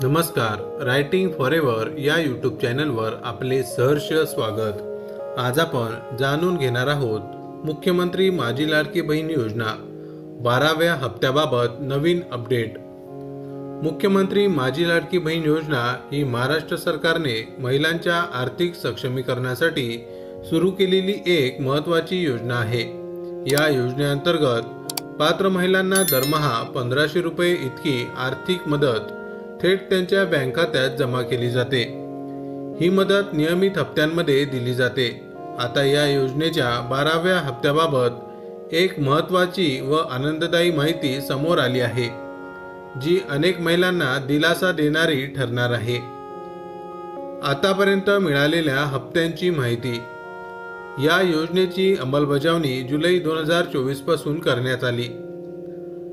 नमस्कार, writing forever या YouTube चॅनलवर आपले सहर्ष स्वागत। आज आपण जाणून घेणार आहोत मुख्यमंत्री माझी लाडकी बहीण योजना 12व्या हप्त्याबाबत नवीन अपडेट। मुख्यमंत्री माझी लाडकी बहीण योजना ही महाराष्ट्र सरकारने महिलांच्या आर्थिक सक्षमीकरणासाठी सुरू केलेली एक महत्त्वाची योजना आहे। या योजनेअंतर्गत पात्र महिलांना दरमहा 1500 रुपये इतकी आर्थिक मदत थेट त्यांच्या बँक खात्यात जमा केली जाते। ही मदत नियमित हप्त्यांमध्ये दिली जाते। आता या योजनेच्या 12व्या हप्त्याबाबत एक महत्त्वाची व आनंददायी माहिती समोर आली आहे, जी अनेक महिलांना दिलासा देणारी ठरणार आहे। आतापर्यंत मिळालेल्या हप्त्यांची माहिती। या योजनेची अंमलबजावणी जुलै 2024 पासून करण्यात आली।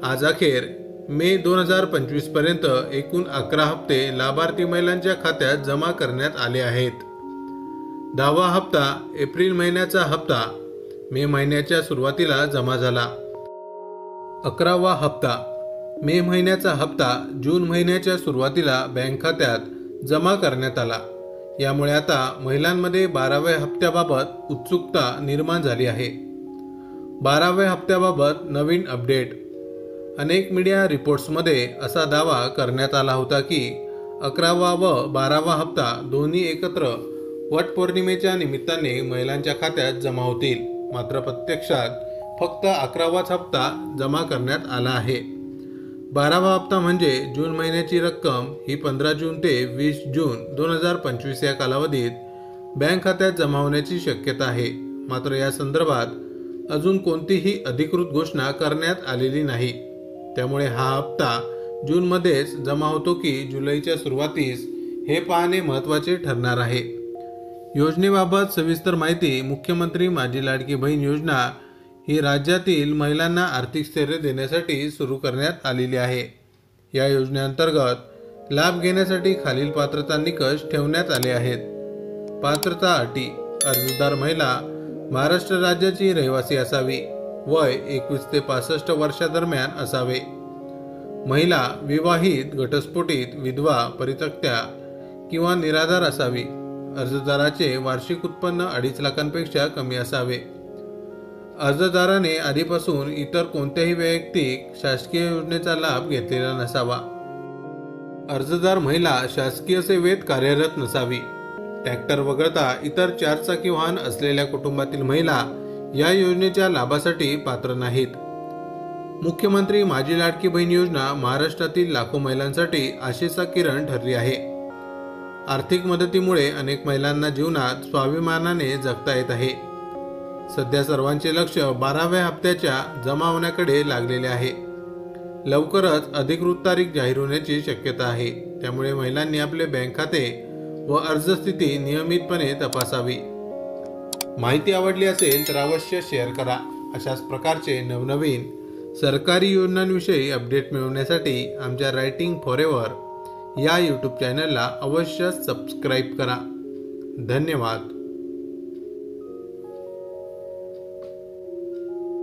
आज अखेर मे 2025 पर्यंत एकूण 11 हप्ते लाभार्थी महिलांच्या खात्यात जमा करण्यात आले आहेत। 10वा हप्ता एप्रिल महिन्याचा हप्ता मे महिन्याच्या सुरुवातीला जमा झाला। 11वा हप्ता मे महिन्याचा हप्ता जून महिन्याच्या सुरुवातीला बँक खात्यात जमा करण्यात आला। यामुळे आता महिलांमध्ये 12व्या हप्त्याबाबत उत्सुकता निर्माण झाली आहे। 12व्या हप्त्याबाबत नवीन अपडेट। अनेक मीडिया रिपोर्ट्समध्ये असा दावा करण्यात आला होता की 11वा व 12वा हप्ता दोन्ही एकत्र वटपौर्णिमेच्या निमित्ताने महिलांच्या खात्यात जमा होतील। मात्र प्रत्यक्षात फक्त 11वाच हप्ता जमा करण्यात आला आहे। 12वा हप्ता म्हणजे जून महिन्याची रक्कम ही 15 जून ते 20 जून 2025 या कालावधीत बँक खात्यात जमा होण्याची शक्यता आहे। मात्र या संदर्भात अजून कोणतीही अधिकृत घोषणा करण्यात आलेली नाही। त्यामुळे हा हप्ता जूनमध्येच जमा होतो की जुलैच्या सुरुवातीस हे पाहणे महत्त्वाचे ठरणार आहे। योजनेबाबत सविस्तर माहिती। मुख्यमंत्री माझी लाडकी बहीण योजना ही राज्यातील महिलांना आर्थिक स्थैर्य देण्यासाठी सुरू करण्यात आलेली आहे। या योजनेअंतर्गत लाभ घेण्यासाठी खालील पात्रता निकष ठेवण्यात आले आहेत। पात्रता अटी। अर्जदार महिला महाराष्ट्र राज्याची रहिवासी असावी। वय 21 ते 65 वर्षादरम्यान असावे। महिला विवाहित, घटस्फोटित, विधवा, परित्यक्त्या किंवा निराधार असावी। अर्जदाराचे वार्षिक उत्पन्न 2.5 लाखांपेक्षा कमी असावे। अर्जदाराने आधीपासून इतर कोणत्याही वैयक्तिक शासकीय योजनेचा लाभ घेतलेला नसावा। अर्जदार महिला शासकीय सेवेत कार्यरत नसावी। ट्रॅक्टर वगळता इतर 4 चाकी वाहन असलेल्या कुटुंबातील महिला या योजनेच्या लाभासाठी पात्र नाहीत। मुख्यमंत्री माझी लाडकी बहीण योजना महाराष्ट्रातील लाखो महिलांसाठी आशेचा किरण ठरली आहे। आर्थिक मदतीमुळे अनेक महिलांना जीवनात स्वाभिमानाने जगता येत आहे। सध्या सर्वांचे लक्ष 12व्या हप्त्याच्या जमा होण्याकडे लागलेले आहे। लवकरच अधिकृत तारीख जाहीर होण्याची शक्यता आहे। त्यामुळे महिलांनी आपले बँक खाते व अर्ज स्थिती नियमितपणे तपासावी। माहिती आवडली असेल तर अवश्य शेअर करा। अशाच प्रकारचे नवनवीन सरकारी योजनांविषयी अपडेट मिळवण्यासाठी आमच्या रायटिंग फॉरएव्हर या यूट्यूब चॅनलला अवश्य सबस्क्राईब करा। धन्यवाद।